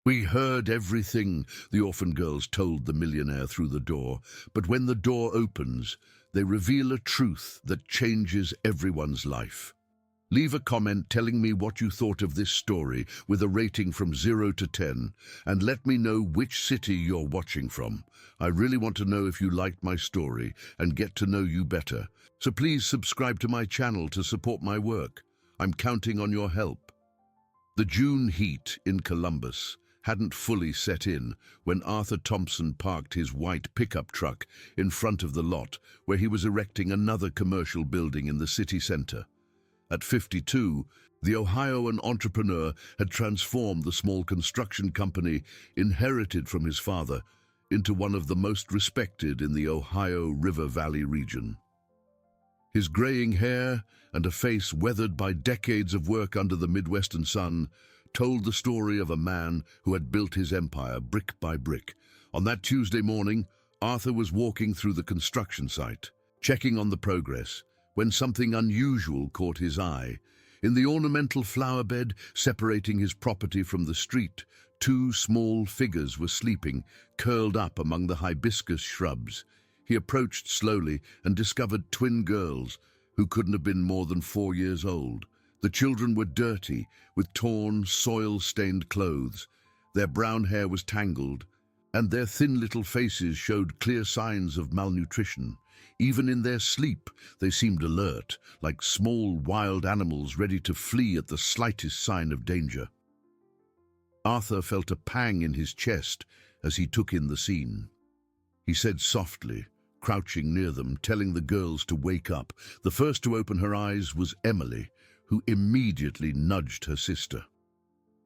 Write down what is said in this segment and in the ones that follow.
We heard everything, the orphan girls told the millionaire through the door, but when the door opens, they reveal a truth that changes everyone's life. Leave a comment telling me what you thought of this story with a rating from 0 to 10, and let me know which city you're watching from. I really want to know if you liked my story and get to know you better. So please subscribe to my channel to support my work. I'm counting on your help. The June heat in Columbus hadn't fully set in when Arthur Thompson parked his white pickup truck in front of the lot where he was erecting another commercial building in the city center. At 52, the Ohioan entrepreneur had transformed the small construction company inherited from his father into one of the most respected in the Ohio River Valley region. His graying hair and a face weathered by decades of work under the Midwestern sun told the story of a man who had built his empire brick by brick. On that Tuesday morning, Arthur was walking through the construction site, checking on the progress, when something unusual caught his eye. In the ornamental flower bed separating his property from the street, two small figures were sleeping, curled up among the hibiscus shrubs. He approached slowly and discovered twin girls who couldn't have been more than 4 years old. The children were dirty, with torn, soil-stained clothes. Their brown hair was tangled, and their thin little faces showed clear signs of malnutrition. Even in their sleep, they seemed alert, like small wild animals ready to flee at the slightest sign of danger. Arthur felt a pang in his chest as he took in the scene. He said softly, crouching near them, telling the girls to wake up. The first to open her eyes was Emily, who immediately nudged her sister.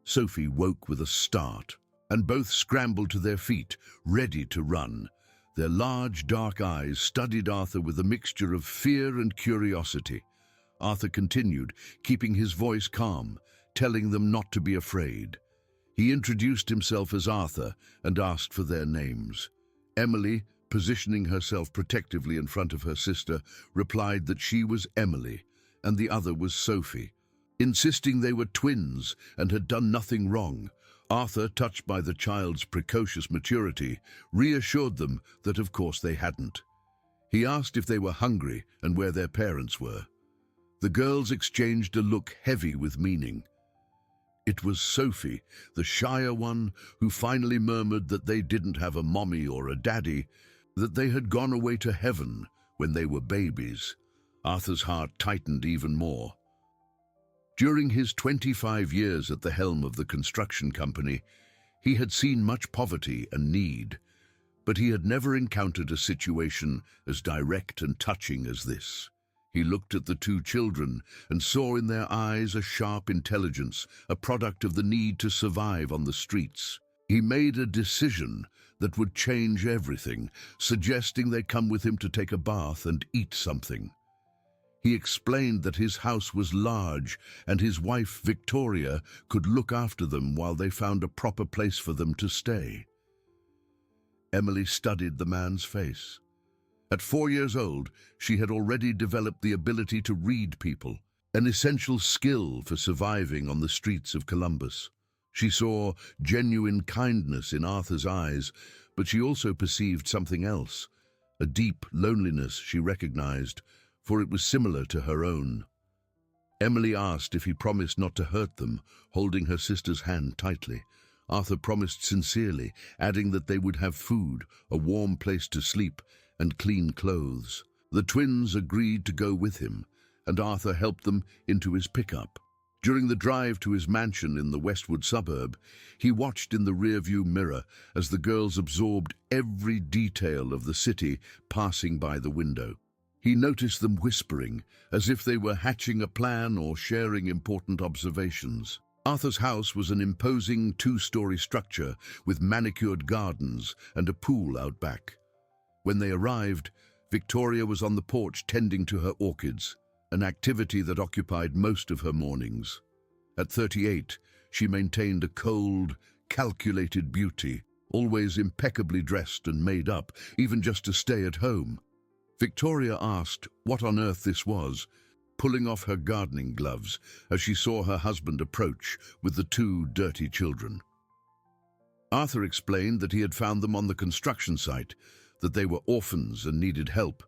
Sophie woke with a start, and both scrambled to their feet, ready to run. Their large, dark eyes studied Arthur with a mixture of fear and curiosity. Arthur continued, keeping his voice calm, telling them not to be afraid. He introduced himself as Arthur and asked for their names. Emily, positioning herself protectively in front of her sister, replied that she was Emily, and the other was Sophie. Insisting they were twins and had done nothing wrong, Arthur, touched by the child's precocious maturity, reassured them that of course they hadn't. He asked if they were hungry and where their parents were. The girls exchanged a look heavy with meaning. It was Sophie, the shyer one, who finally murmured that they didn't have a mommy or a daddy, that they had gone away to heaven when they were babies. Arthur's heart tightened even more. During his 25 years at the helm of the construction company, he had seen much poverty and need, but he had never encountered a situation as direct and touching as this. He looked at the two children and saw in their eyes a sharp intelligence, a product of the need to survive on the streets. He made a decision that would change everything, suggesting they come with him to take a bath and eat something. He explained that his house was large and his wife, Victoria, could look after them while they found a proper place for them to stay. Emily studied the man's face. At 4 years old, she had already developed the ability to read people, an essential skill for surviving on the streets of Columbus. She saw genuine kindness in Arthur's eyes, but she also perceived something else, a deep loneliness she recognized, for it was similar to her own. Emily asked if he promised not to hurt them, holding her sister's hand tightly. Arthur promised sincerely, adding that they would have food, a warm place to sleep, and clean clothes. The twins agreed to go with him, and Arthur helped them into his pickup. During the drive to his mansion in the Westwood suburb, he watched in the rearview mirror as the girls absorbed every detail of the city passing by the window. He noticed them whispering, as if they were hatching a plan or sharing important observations. Arthur's house was an imposing 2-story structure with manicured gardens and a pool out back. When they arrived, Victoria was on the porch tending to her orchids, an activity that occupied most of her mornings. At 38, she maintained a cold, calculated beauty, always impeccably dressed and made up, even just to stay at home. Victoria asked what on earth this was, pulling off her gardening gloves as she saw her husband approach with the 2 dirty children. Arthur explained that he had found them on the construction site, that they were orphans and needed help,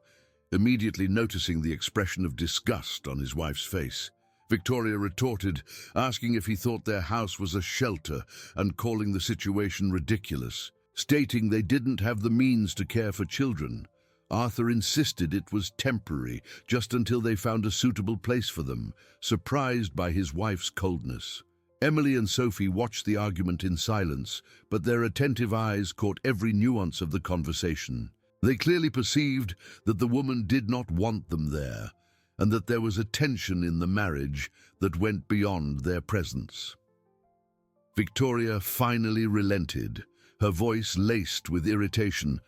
immediately noticing the expression of disgust on his wife's face. Victoria retorted, asking if he thought their house was a shelter and calling the situation ridiculous, stating they didn't have the means to care for children. Arthur insisted it was temporary, just until they found a suitable place for them, surprised by his wife's coldness. Emily and Sophie watched the argument in silence, but their attentive eyes caught every nuance of the conversation. They clearly perceived that the woman did not want them there, and that there was a tension in the marriage that went beyond their presence. Victoria finally relented, her voice laced with irritation,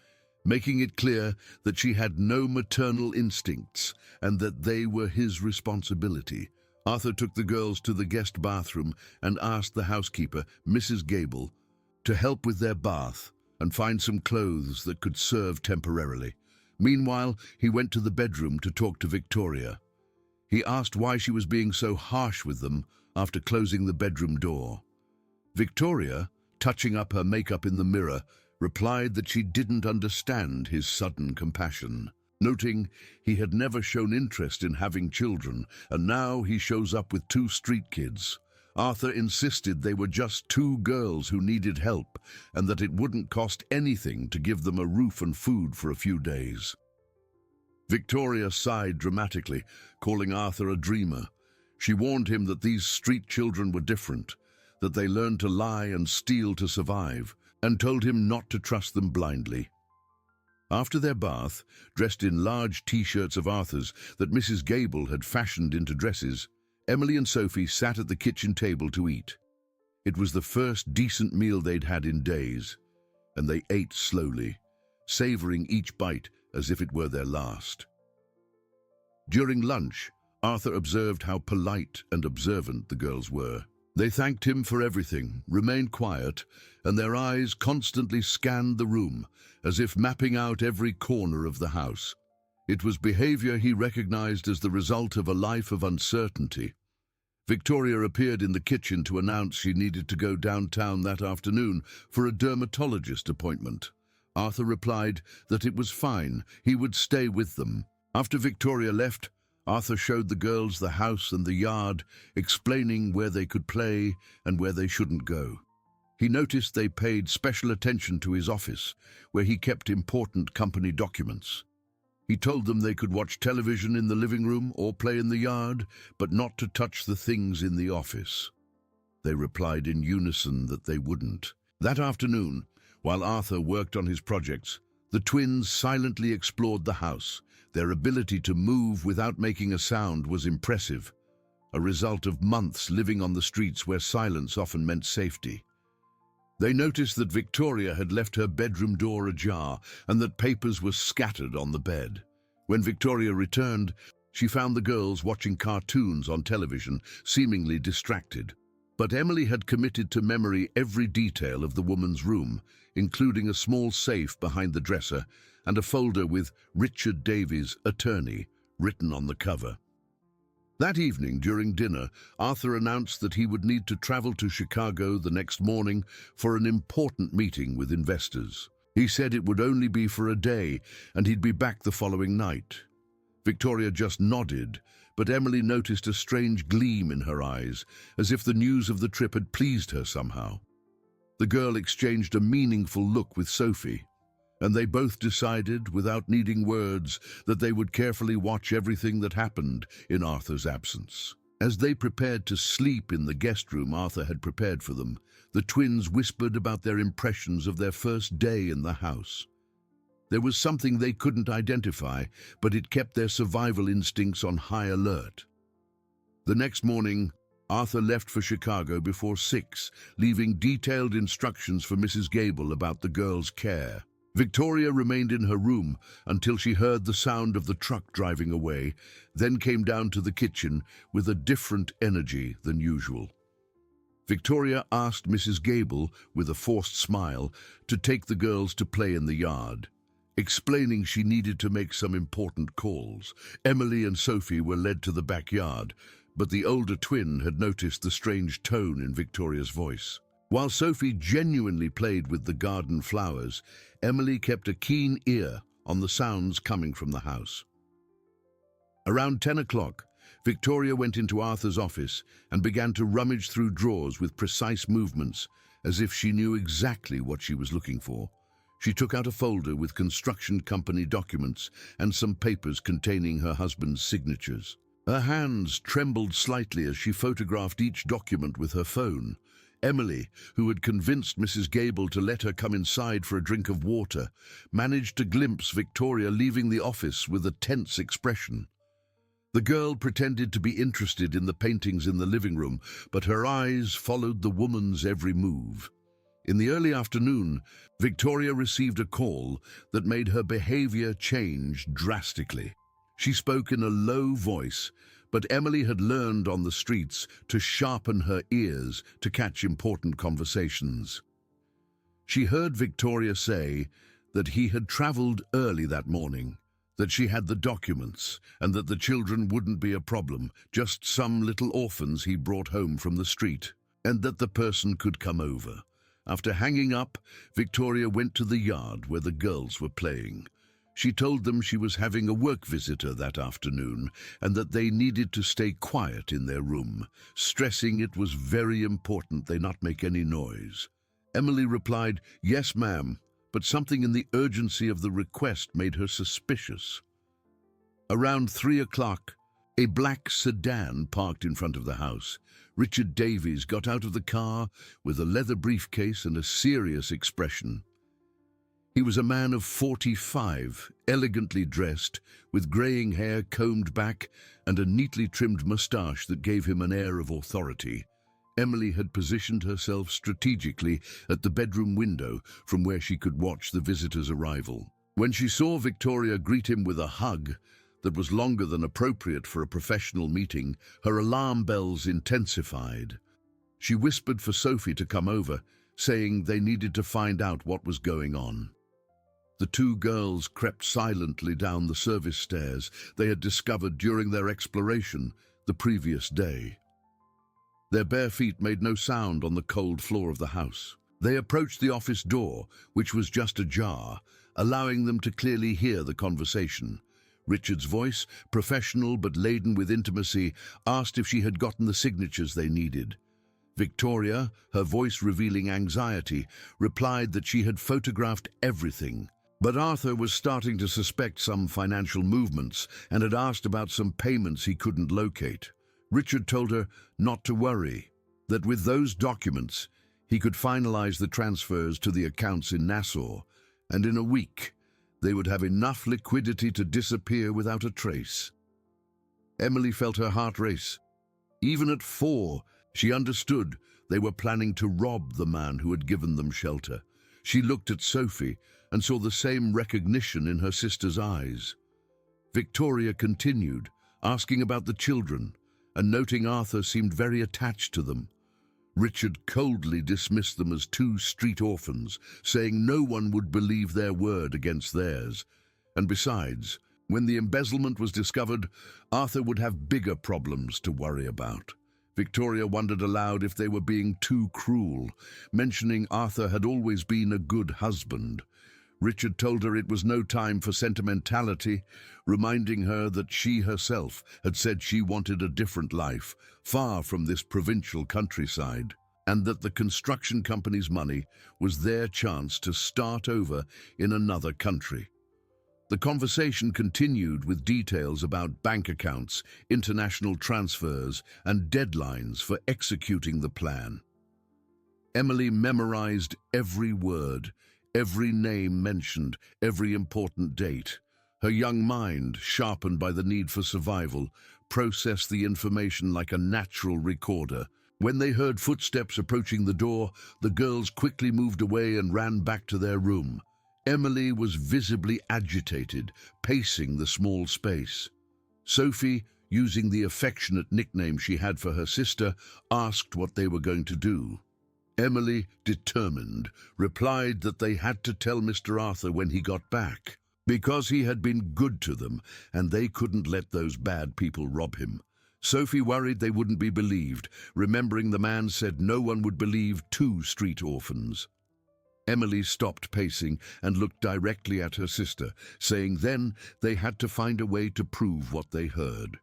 making it clear that she had no maternal instincts and that they were his responsibility. Arthur took the girls to the guest bathroom and asked the housekeeper, Mrs. Gable, to help with their bath and find some clothes that could serve temporarily. Meanwhile, he went to the bedroom to talk to Victoria. He asked why she was being so harsh with them after closing the bedroom door. Victoria, touching up her makeup in the mirror, replied that she didn't understand his sudden compassion, noting he had never shown interest in having children, and now he shows up with 2 street kids. Arthur insisted they were just 2 girls who needed help, and that it wouldn't cost anything to give them a roof and food for a few days. Victoria sighed dramatically, calling Arthur a dreamer. She warned him that these street children were different, that they learned to lie and steal to survive, and told him not to trust them blindly. After their bath, dressed in large T-shirts of Arthur's that Mrs. Gable had fashioned into dresses, Emily and Sophie sat at the kitchen table to eat. It was the first decent meal they'd had in days, and they ate slowly, savoring each bite as if it were their last. During lunch, Arthur observed how polite and observant the girls were. They thanked him for everything, remained quiet, and their eyes constantly scanned the room, as if mapping out every corner of the house. It was behavior he recognized as the result of a life of uncertainty. Victoria appeared in the kitchen to announce she needed to go downtown that afternoon for a dermatologist appointment. Arthur replied that it was fine, he would stay with them. After Victoria left, Arthur showed the girls the house and the yard, explaining where they could play and where they shouldn't go. He noticed they paid special attention to his office, where he kept important company documents. He told them they could watch television in the living room or play in the yard, but not to touch the things in the office. They replied in unison that they wouldn't. That afternoon, while Arthur worked on his projects, the twins silently explored the house. Their ability to move without making a sound was impressive, a result of months living on the streets where silence often meant safety. They noticed that Victoria had left her bedroom door ajar and that papers were scattered on the bed. When Victoria returned, she found the girls watching cartoons on television, seemingly distracted. But Emily had committed to memory every detail of the woman's room, including a small safe behind the dresser and a folder with Richard Davies, attorney, written on the cover. That evening, during dinner, Arthur announced that he would need to travel to Chicago the next morning for an important meeting with investors. He said it would only be for a day and he'd be back the following night. Victoria just nodded, but Emily noticed a strange gleam in her eyes, as if the news of the trip had pleased her somehow. The girl exchanged a meaningful look with Sophie, and they both decided, without needing words, that they would carefully watch everything that happened in Arthur's absence. As they prepared to sleep in the guest room Arthur had prepared for them, the twins whispered about their impressions of their first day in the house. There was something they couldn't identify, but it kept their survival instincts on high alert. The next morning, Arthur left for Chicago before 6, leaving detailed instructions for Mrs. Gable about the girls' care. Victoria remained in her room until she heard the sound of the truck driving away, then came down to the kitchen with a different energy than usual. Victoria asked Mrs. Gable, with a forced smile, to take the girls to play in the yard, explaining she needed to make some important calls. Emily and Sophie were led to the backyard, but the older twin had noticed the strange tone in Victoria's voice. While Sophie genuinely played with the garden flowers, Emily kept a keen ear on the sounds coming from the house. Around 10 o'clock, Victoria went into Arthur's office and began to rummage through drawers with precise movements, as if she knew exactly what she was looking for. She took out a folder with construction company documents and some papers containing her husband's signatures. Her hands trembled slightly as she photographed each document with her phone. Emily, who had convinced Mrs. Gable to let her come inside for a drink of water, managed to glimpse Victoria leaving the office with a tense expression. The girl pretended to be interested in the paintings in the living room, but her eyes followed the woman's every move. In the early afternoon, Victoria received a call that made her behavior change drastically. She spoke in a low voice, but Emily had learned on the streets to sharpen her ears to catch important conversations. She heard Victoria say that he had traveled early that morning, that she had the documents, and that the children wouldn't be a problem, just some little orphans he brought home from the street, and that the person could come over. After hanging up, Victoria went to the yard where the girls were playing. She told them she was having a work visitor that afternoon and that they needed to stay quiet in their room, stressing it was very important they not make any noise. Emily replied, "Yes, ma'am," but something in the urgency of the request made her suspicious. Around 3 o'clock, a black sedan parked in front of the house. Richard Davies got out of the car with a leather briefcase and a serious expression. He was a man of 45, elegantly dressed, with greying hair combed back and a neatly trimmed moustache that gave him an air of authority. Emily had positioned herself strategically at the bedroom window from where she could watch the visitor's arrival. When she saw Victoria greet him with a hug that was longer than appropriate for a professional meeting, her alarm bells intensified. She whispered for Sophie to come over, saying they needed to find out what was going on. The two girls crept silently down the service stairs they had discovered during their exploration the previous day. Their bare feet made no sound on the cold floor of the house. They approached the office door, which was just ajar, allowing them to clearly hear the conversation. Richard's voice, professional but laden with intimacy, asked if she had gotten the signatures they needed. Victoria, her voice revealing anxiety, replied that she had photographed everything. But Arthur was starting to suspect some financial movements and had asked about some payments he couldn't locate. Richard told her not to worry, that with those documents, he could finalize the transfers to the accounts in Nassau, and in a week, they would have enough liquidity to disappear without a trace. Emily felt her heart race. Even at 4, she understood they were planning to rob the man who had given them shelter. She looked at Sophie and saw the same recognition in her sister's eyes. Victoria continued, asking about the children, and noting Arthur seemed very attached to them. Richard coldly dismissed them as 2 street orphans, saying no one would believe their word against theirs. And besides, when the embezzlement was discovered, Arthur would have bigger problems to worry about. Victoria wondered aloud if they were being too cruel, mentioning Arthur had always been a good husband. Richard told her it was no time for sentimentality, reminding her that she herself had said she wanted a different life, far from this provincial countryside, and that the construction company's money was their chance to start over in another country. The conversation continued with details about bank accounts, international transfers, and deadlines for executing the plan. Emily memorized every word, every name mentioned, every important date. Her young mind, sharpened by the need for survival, processed the information like a natural recorder. When they heard footsteps approaching the door, the girls quickly moved away and ran back to their room. Emily was visibly agitated, pacing the small space. Sophie, using the affectionate nickname she had for her sister, asked what they were going to do. Emily, determined, replied that they had to tell Mr. Arthur when he got back, because he had been good to them and they couldn't let those bad people rob him. Sophie worried they wouldn't be believed, remembering the man said no one would believe two street orphans. Emily stopped pacing and looked directly at her sister, saying then they had to find a way to prove what they heard.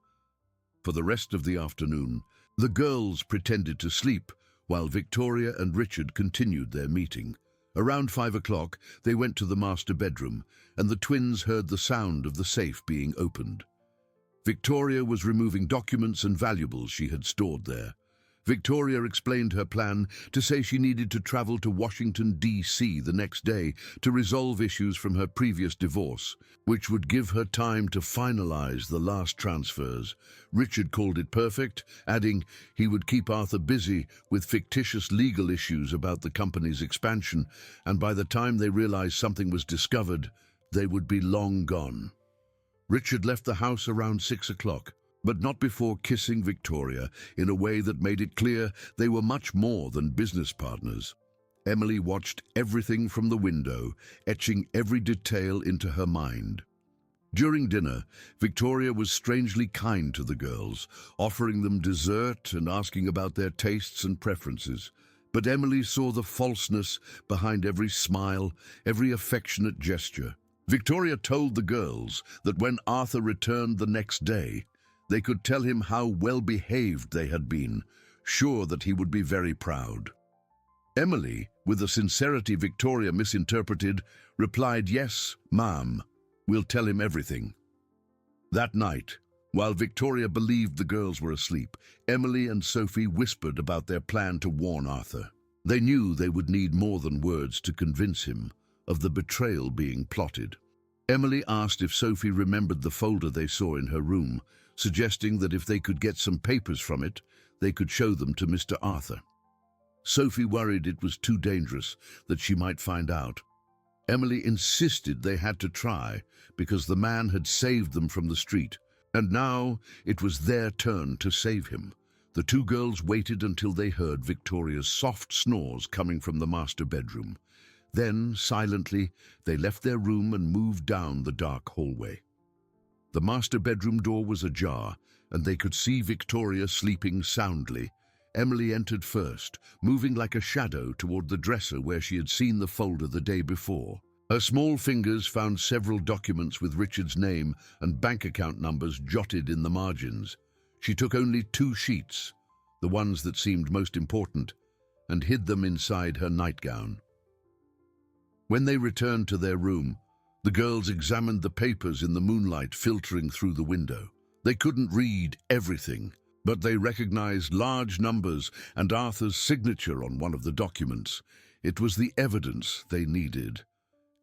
For the rest of the afternoon, the girls pretended to sleep, while Victoria and Richard continued their meeting. Around 5 o'clock, they went to the master bedroom, and the twins heard the sound of the safe being opened. Victoria was removing documents and valuables she had stored there. Victoria explained her plan to say she needed to travel to Washington, D.C. the next day to resolve issues from her previous divorce, which would give her time to finalize the last transfers. Richard called it perfect, adding he would keep Arthur busy with fictitious legal issues about the company's expansion, and by the time they realized something was discovered, they would be long gone. Richard left the house around 6 o'clock, but not before kissing Victoria in a way that made it clear they were much more than business partners. Emily watched everything from the window, etching every detail into her mind. During dinner, Victoria was strangely kind to the girls, offering them dessert and asking about their tastes and preferences. But Emily saw the falseness behind every smile, every affectionate gesture. Victoria told the girls that when Arthur returned the next day, they could tell him how well-behaved they had been, sure that he would be very proud. Emily, with a sincerity Victoria misinterpreted, replied, "Yes, ma'am, we'll tell him everything." That night, while Victoria believed the girls were asleep, Emily and Sophie whispered about their plan to warn Arthur. They knew they would need more than words to convince him of the betrayal being plotted. Emily asked if Sophie remembered the folder they saw in her room, suggesting that if they could get some papers from it, they could show them to Mr. Arthur. Sophie worried it was too dangerous, that she might find out. Emily insisted they had to try, because the man had saved them from the street, and now it was their turn to save him. The two girls waited until they heard Victoria's soft snores coming from the master bedroom. Then, silently, they left their room and moved down the dark hallway. The master bedroom door was ajar, and they could see Victoria sleeping soundly. Emily entered first, moving like a shadow toward the dresser where she had seen the folder the day before. Her small fingers found several documents with Richard's name and bank account numbers jotted in the margins. She took only 2 sheets, the ones that seemed most important, and hid them inside her nightgown. When they returned to their room, the girls examined the papers in the moonlight filtering through the window. They couldn't read everything, but they recognized large numbers and Arthur's signature on one of the documents. It was the evidence they needed.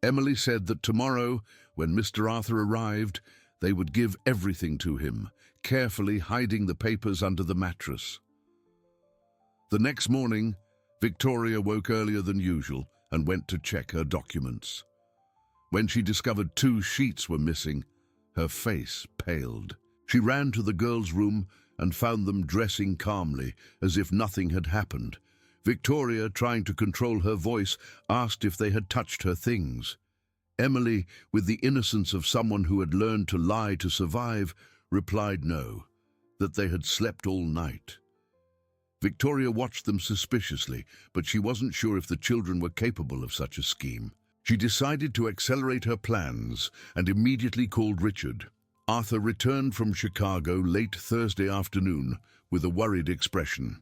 Emily said that tomorrow, when Mr. Arthur arrived, they would give everything to him, carefully hiding the papers under the mattress. The next morning, Victoria woke earlier than usual and went to check her documents. When she discovered 2 sheets were missing, her face paled. She ran to the girls' room and found them dressing calmly, as if nothing had happened. Victoria, trying to control her voice, asked if they had touched her things. Emily, with the innocence of someone who had learned to lie to survive, replied no, that they had slept all night. Victoria watched them suspiciously, but she wasn't sure if the children were capable of such a scheme. She decided to accelerate her plans and immediately called Richard. Arthur returned from Chicago late Thursday afternoon with a worried expression.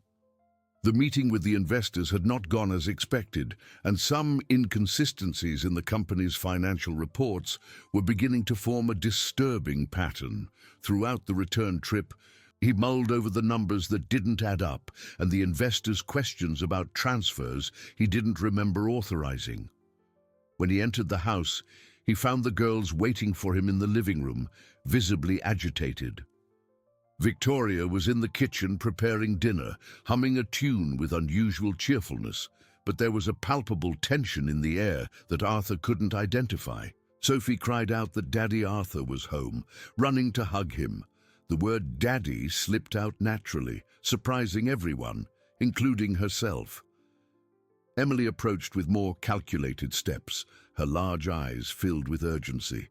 The meeting with the investors had not gone as expected, and some inconsistencies in the company's financial reports were beginning to form a disturbing pattern. Throughout the return trip, he mulled over the numbers that didn't add up and the investors' questions about transfers he didn't remember authorizing. When he entered the house, he found the girls waiting for him in the living room, visibly agitated. Victoria was in the kitchen preparing dinner, humming a tune with unusual cheerfulness, but there was a palpable tension in the air that Arthur couldn't identify. Sophie cried out that Daddy Arthur was home, running to hug him. The word "daddy" slipped out naturally, surprising everyone, including herself. Emily approached with more calculated steps, her large eyes filled with urgency.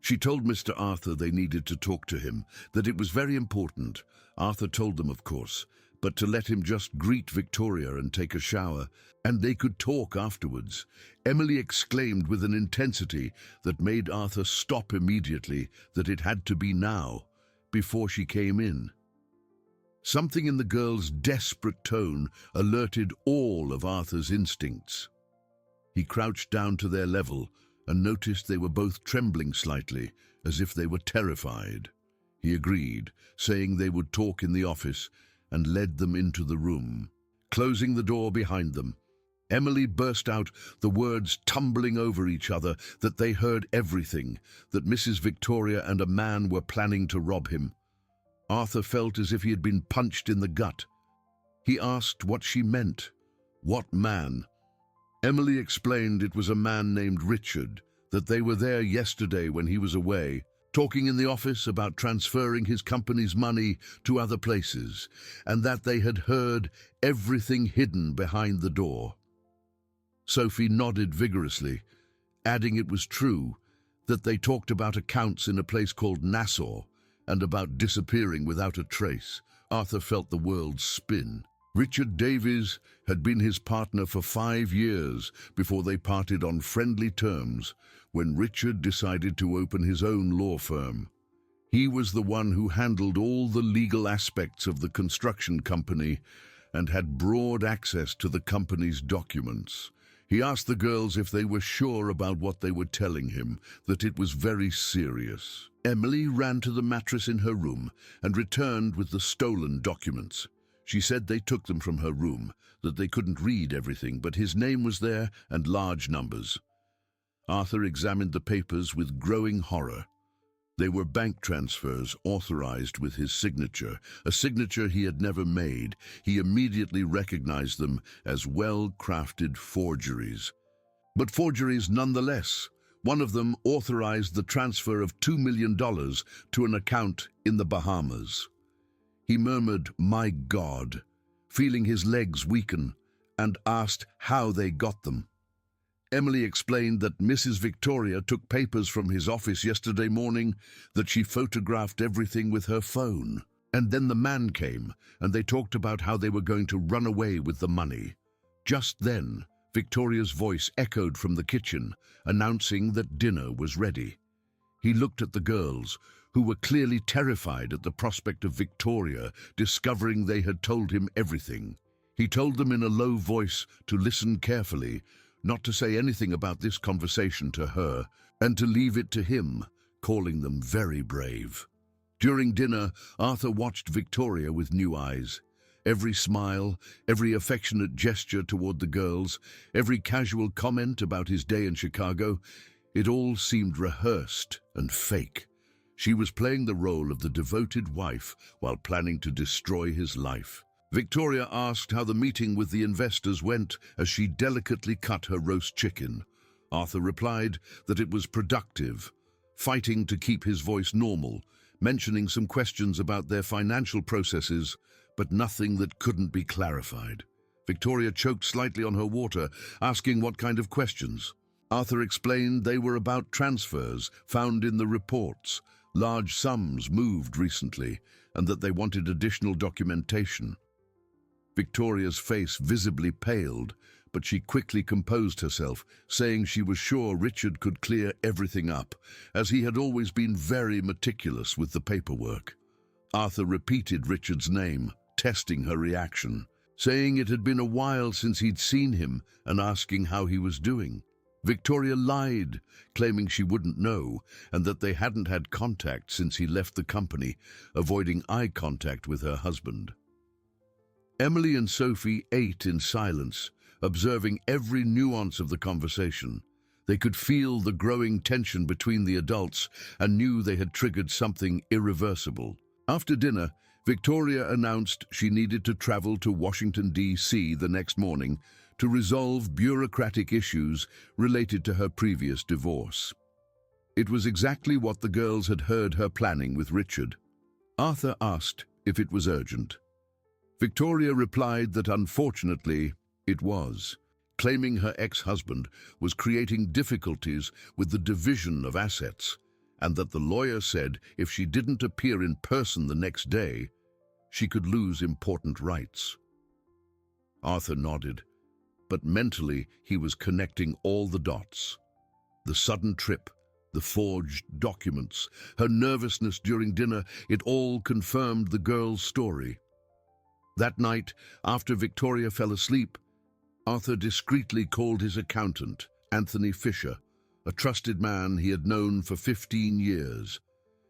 She told Mr. Arthur they needed to talk to him, that it was very important. Arthur told them, of course, but to let him just greet Victoria and take a shower, and they could talk afterwards. Emily exclaimed with an intensity that made Arthur stop immediately, that it had to be now, before she came in. Something in the girl's desperate tone alerted all of Arthur's instincts. He crouched down to their level and noticed they were both trembling slightly, as if they were terrified. He agreed, saying they would talk in the office, and led them into the room. Closing the door behind them, Emily burst out, the words tumbling over each other, that they heard everything, that Mrs. Victoria and a man were planning to rob him. Arthur felt as if he had been punched in the gut. He asked what she meant. What man? Emily explained it was a man named Richard, that they were there yesterday when he was away, talking in the office about transferring his company's money to other places, and that they had heard everything hidden behind the door. Sophie nodded vigorously, adding it was true, that they talked about accounts in a place called Nassau, and about disappearing without a trace. Arthur felt the world spin. Richard Davies had been his partner for 5 years before they parted on friendly terms when Richard decided to open his own law firm. He was the one who handled all the legal aspects of the construction company and had broad access to the company's documents. He asked the girls if they were sure about what they were telling him, that it was very serious. Emily ran to the mattress in her room and returned with the stolen documents. She said they took them from her room, that they couldn't read everything, but his name was there and large numbers. Arthur examined the papers with growing horror. They were bank transfers authorized with his signature, a signature he had never made. He immediately recognized them as well-crafted forgeries. But forgeries nonetheless. One of them authorized the transfer of $2 million to an account in the Bahamas. He murmured, "My God," feeling his legs weaken, and asked how they got them. Emily explained that Mrs. Victoria took papers from his office yesterday morning, that she photographed everything with her phone. And then the man came, and they talked about how they were going to run away with the money. Just then, Victoria's voice echoed from the kitchen, announcing that dinner was ready. He looked at the girls, who were clearly terrified at the prospect of Victoria discovering they had told him everything. He told them in a low voice to listen carefully, not to say anything about this conversation to her, and to leave it to him, calling them very brave. During dinner, Arthur watched Victoria with new eyes. Every smile, every affectionate gesture toward the girls, every casual comment about his day in Chicago, it all seemed rehearsed and fake. She was playing the role of the devoted wife while planning to destroy his life. Victoria asked how the meeting with the investors went as she delicately cut her roast chicken. Arthur replied that it was productive, fighting to keep his voice normal, mentioning some questions about their financial processes, but nothing that couldn't be clarified. Victoria choked slightly on her water, asking what kind of questions. Arthur explained they were about transfers found in the reports, large sums moved recently, and that they wanted additional documentation. Victoria's face visibly paled, but she quickly composed herself, saying she was sure Richard could clear everything up, as he had always been very meticulous with the paperwork. Arthur repeated Richard's name, testing her reaction, saying it had been a while since he'd seen him and asking how he was doing. Victoria lied, claiming she wouldn't know, and that they hadn't had contact since he left the company, avoiding eye contact with her husband. Emily and Sophie ate in silence, observing every nuance of the conversation. They could feel the growing tension between the adults and knew they had triggered something irreversible. After dinner, Victoria announced she needed to travel to Washington, D.C. the next morning to resolve bureaucratic issues related to her previous divorce. It was exactly what the girls had heard her planning with Richard. Arthur asked if it was urgent. Victoria replied that unfortunately it was, claiming her ex-husband was creating difficulties with the division of assets, and that the lawyer said if she didn't appear in person the next day, she could lose important rights. Arthur nodded, but mentally he was connecting all the dots. The sudden trip, the forged documents, her nervousness during dinner, it all confirmed the girl's story. That night, after Victoria fell asleep, Arthur discreetly called his accountant, Anthony Fisher, a trusted man he had known for 15 years.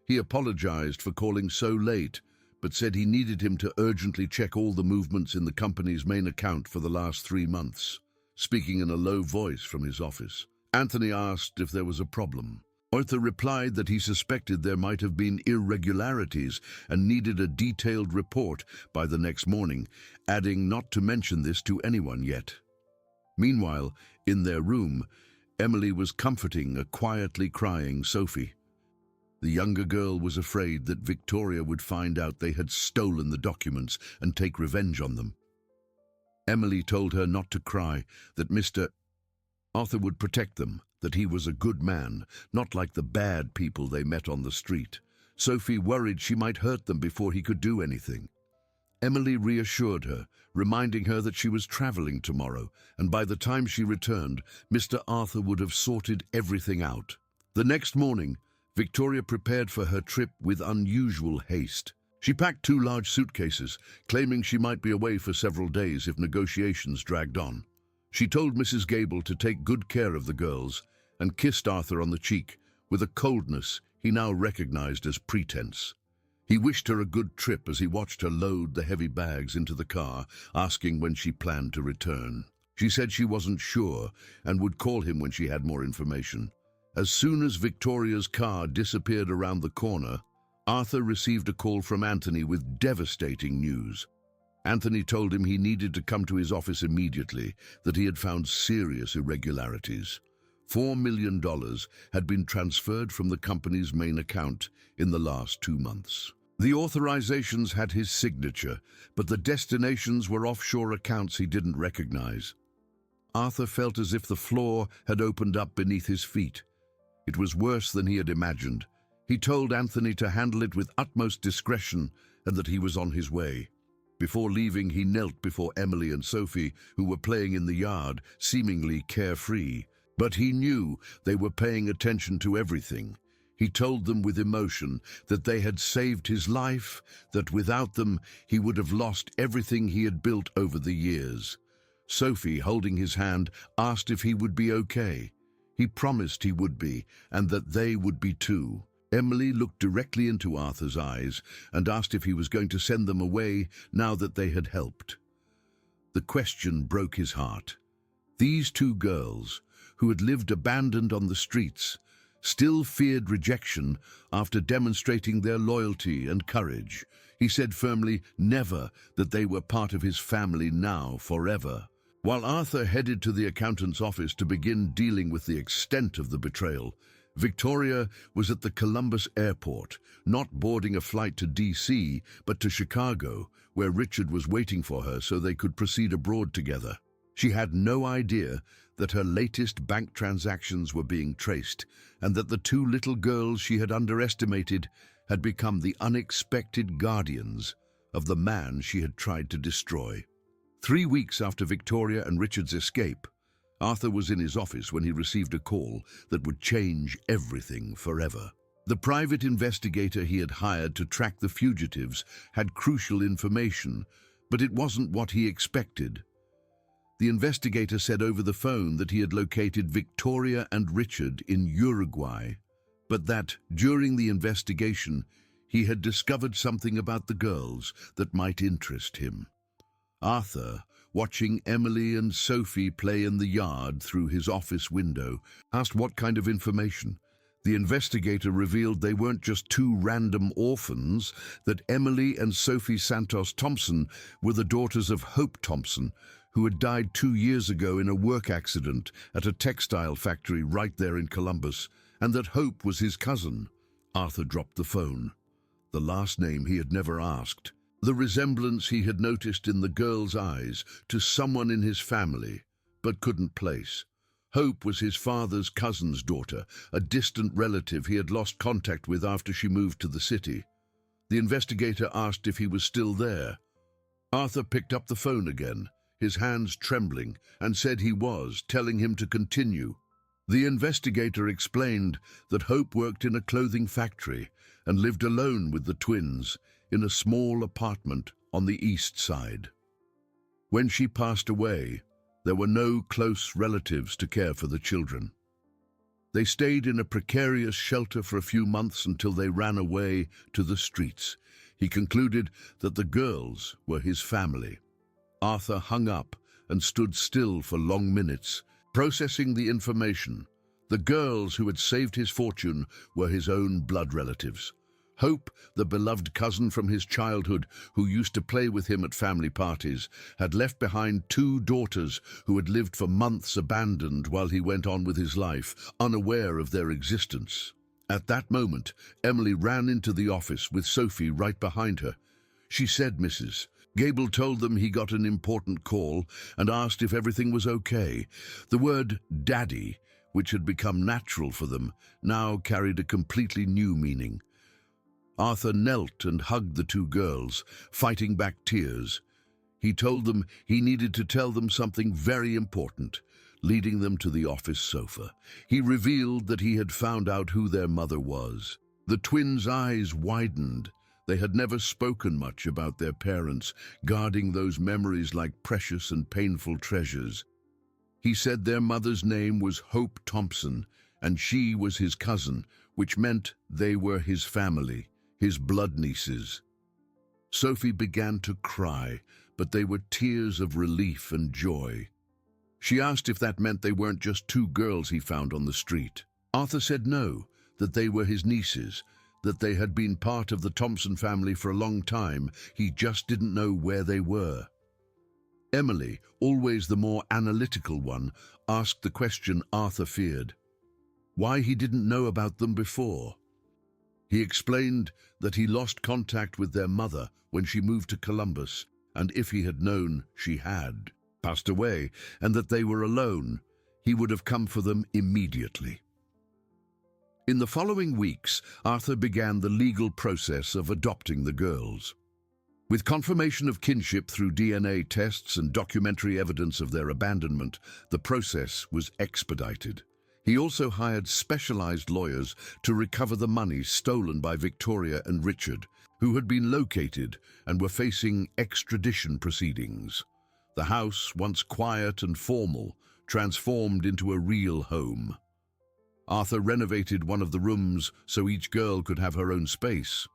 He apologized for calling so late, but said he needed him to urgently check all the movements in the company's main account for the last 3 months. Speaking in a low voice from his office, Anthony asked if there was a problem. Arthur replied that he suspected there might have been irregularities and needed a detailed report by the next morning, adding not to mention this to anyone yet. Meanwhile, in their room, Emily was comforting a quietly crying Sophie. The younger girl was afraid that Victoria would find out they had stolen the documents and take revenge on them. Emily told her not to cry, that Mr. Arthur would protect them, that he was a good man, not like the bad people they met on the street. Sophie worried she might hurt them before he could do anything. Emily reassured her, reminding her that she was traveling tomorrow, and by the time she returned, Mr. Arthur would have sorted everything out. The next morning, Victoria prepared for her trip with unusual haste. She packed 2 large suitcases, claiming she might be away for several days if negotiations dragged on. She told Mrs. Gable to take good care of the girls and kissed Arthur on the cheek with a coldness he now recognized as pretense. He wished her a good trip as he watched her load the heavy bags into the car, asking when she planned to return. She said she wasn't sure and would call him when she had more information. As soon as Victoria's car disappeared around the corner, Arthur received a call from Anthony with devastating news. Anthony told him he needed to come to his office immediately, that he had found serious irregularities. $4 million had been transferred from the company's main account in the last 2 months. The authorizations had his signature, but the destinations were offshore accounts he didn't recognize. Arthur felt as if the floor had opened up beneath his feet. It was worse than he had imagined. He told Anthony to handle it with utmost discretion and that he was on his way. Before leaving, he knelt before Emily and Sophie, who were playing in the yard, seemingly carefree. But he knew they were paying attention to everything. He told them with emotion that they had saved his life, that without them he would have lost everything he had built over the years. Sophie, holding his hand, asked if he would be okay. He promised he would be, and that they would be too. Emily looked directly into Arthur's eyes and asked if he was going to send them away now that they had helped. The question broke his heart. These 2 girls, who had lived abandoned on the streets, still feared rejection after demonstrating their loyalty and courage. He said firmly, never, that they were part of his family now, forever. While Arthur headed to the accountant's office to begin dealing with the extent of the betrayal, Victoria was at the Columbus airport, not boarding a flight to D.C., but to Chicago, where Richard was waiting for her so they could proceed abroad together. She had no idea that her latest bank transactions were being traced, and that the 2 little girls she had underestimated had become the unexpected guardians of the man she had tried to destroy. 3 weeks after Victoria and Richard's escape, Arthur was in his office when he received a call that would change everything forever. The private investigator he had hired to track the fugitives had crucial information, but it wasn't what he expected. The investigator said over the phone that he had located Victoria and Richard in Uruguay, but that, during the investigation, he had discovered something about the girls that might interest him. Arthur, watching Emily and Sophie play in the yard through his office window, asked what kind of information. The investigator revealed they weren't just 2 random orphans, that Emily and Sophie Santos Thompson were the daughters of Hope Thompson, who had died 2 years ago in a work accident at a textile factory right there in Columbus, and that Hope was his cousin. Arthur dropped the phone. The last name he had never asked. The resemblance he had noticed in the girl's eyes to someone in his family, but couldn't place. Hope was his father's cousin's daughter, a distant relative he had lost contact with after she moved to the city. The investigator asked if he was still there. Arthur picked up the phone again, his hands trembling, and said he was, telling him to continue. The investigator explained that Hope worked in a clothing factory and lived alone with the twins in a small apartment on the east side. When she passed away, there were no close relatives to care for the children. They stayed in a precarious shelter for a few months until they ran away to the streets. He concluded that the girls were his family. Arthur hung up and stood still for long minutes, processing the information. The girls who had saved his fortune were his own blood relatives. Hope, the beloved cousin from his childhood who used to play with him at family parties, had left behind 2 daughters who had lived for months abandoned while he went on with his life, unaware of their existence. At that moment, Emily ran into the office with Sophie right behind her. She said, "Mrs. Gable told them he got an important call and asked if everything was okay." The word "daddy," which had become natural for them, now carried a completely new meaning. Arthur knelt and hugged the 2 girls, fighting back tears. He told them he needed to tell them something very important, leading them to the office sofa. He revealed that he had found out who their mother was. The twins' eyes widened. They had never spoken much about their parents, guarding those memories like precious and painful treasures. He said their mother's name was Hope Thompson, and she was his cousin, which meant they were his family, his blood nieces. Sophie began to cry, but they were tears of relief and joy. She asked if that meant they weren't just 2 girls he found on the street. Arthur said no, that they were his nieces, that they had been part of the Thompson family for a long time. He just didn't know where they were. Emily, always the more analytical one, asked the question Arthur feared: why he didn't know about them before. He explained that he lost contact with their mother when she moved to Columbus, and if he had known she had passed away and that they were alone, he would have come for them immediately. In the following weeks, Arthur began the legal process of adopting the girls. With confirmation of kinship through DNA tests and documentary evidence of their abandonment, the process was expedited. He also hired specialized lawyers to recover the money stolen by Victoria and Richard, who had been located and were facing extradition proceedings. The house, once quiet and formal, transformed into a real home. Arthur renovated one of the rooms so each girl could have her own space,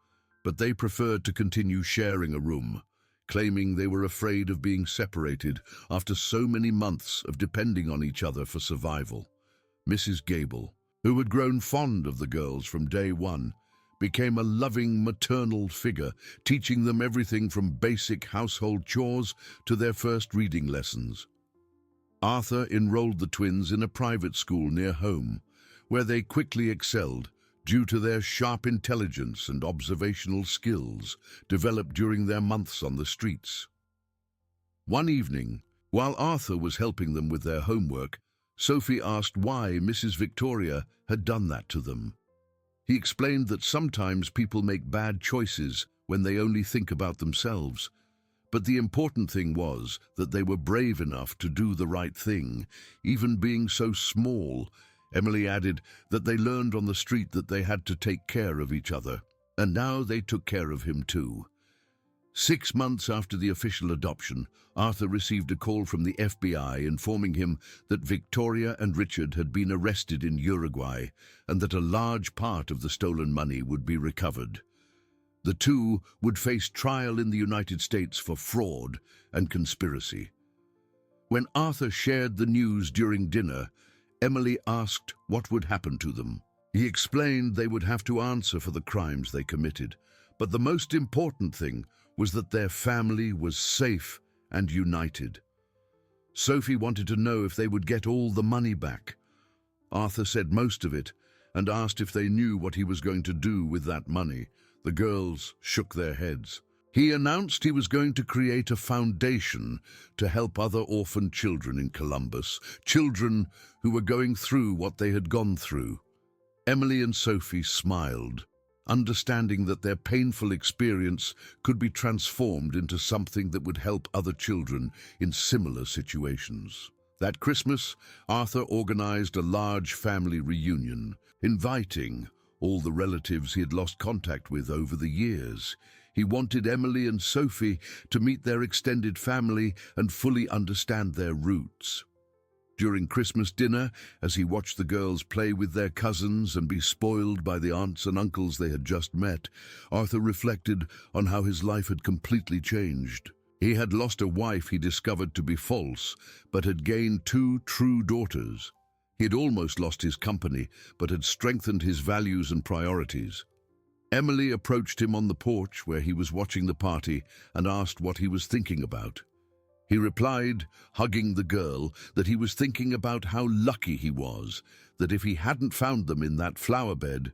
but they preferred to continue sharing a room, claiming they were afraid of being separated after so many months of depending on each other for survival. Mrs. Gable, who had grown fond of the girls from day one, became a loving maternal figure, teaching them everything from basic household chores to their first reading lessons. Arthur enrolled the twins in a private school near home, where they quickly excelled due to their sharp intelligence and observational skills developed during their months on the streets. One evening, while Arthur was helping them with their homework, Sophie asked why Mrs. Victoria had done that to them. He explained that sometimes people make bad choices when they only think about themselves, but the important thing was that they were brave enough to do the right thing, even being so small. Emily added that they learned on the street that they had to take care of each other, and now they took care of him too. 6 months after the official adoption, Arthur received a call from the FBI informing him that Victoria and Richard had been arrested in Uruguay and that a large part of the stolen money would be recovered. The 2 would face trial in the United States for fraud and conspiracy. When Arthur shared the news during dinner, Emily asked what would happen to them. He explained they would have to answer for the crimes they committed, but the most important thing was that their family was safe and united. Sophie wanted to know if they would get all the money back. Arthur said most of it and asked if they knew what he was going to do with that money. The girls shook their heads. He announced he was going to create a foundation to help other orphan children in Columbus, children who were going through what they had gone through. Emily and Sophie smiled, understanding that their painful experience could be transformed into something that would help other children in similar situations. That Christmas, Arthur organized a large family reunion, inviting all the relatives he had lost contact with over the years. He wanted Emily and Sophie to meet their extended family and fully understand their roots. During Christmas dinner, as he watched the girls play with their cousins and be spoiled by the aunts and uncles they had just met, Arthur reflected on how his life had completely changed. He had lost a wife he discovered to be false, but had gained 2 true daughters. He had almost lost his company, but had strengthened his values and priorities. Emily approached him on the porch where he was watching the party and asked what he was thinking about. He replied, hugging the girl, that he was thinking about how lucky he was, that if he hadn't found them in that flower bed,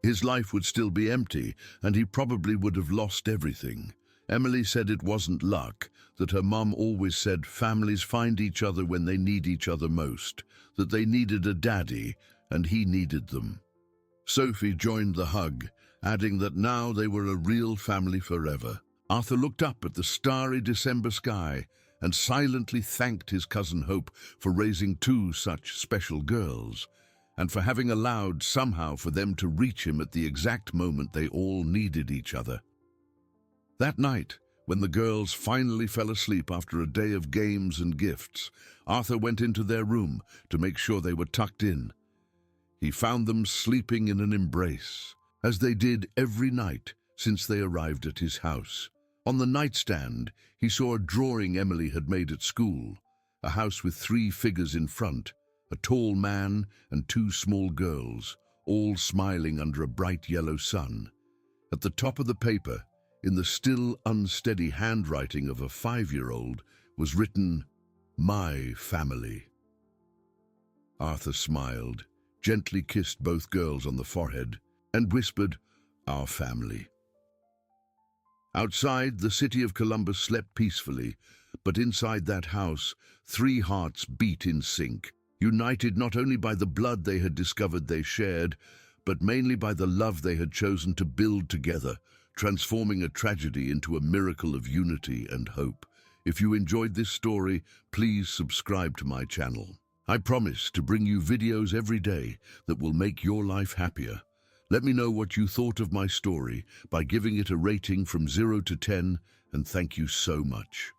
his life would still be empty and he probably would have lost everything. Emily said it wasn't luck, that her mum always said families find each other when they need each other most, that they needed a daddy and he needed them. Sophie joined the hug, adding that now they were a real family forever. Arthur looked up at the starry December sky and silently thanked his cousin Hope for raising 2 such special girls, and for having allowed somehow for them to reach him at the exact moment they all needed each other. That night, when the girls finally fell asleep after a day of games and gifts, Arthur went into their room to make sure they were tucked in. He found them sleeping in an embrace, as they did every night since they arrived at his house. On the nightstand, he saw a drawing Emily had made at school, a house with 3 figures in front, a tall man and 2 small girls, all smiling under a bright yellow sun. At the top of the paper, in the still unsteady handwriting of a 5-year-old, was written, "My family." Arthur smiled, gently kissed both girls on the forehead, and whispered, "Our family." Outside, the city of Columbus slept peacefully, but inside that house, 3 hearts beat in sync, united not only by the blood they had discovered they shared, but mainly by the love they had chosen to build together, transforming a tragedy into a miracle of unity and hope. If you enjoyed this story, please subscribe to my channel. I promise to bring you videos every day that will make your life happier. Let me know what you thought of my story by giving it a rating from 0 to 10, and thank you so much.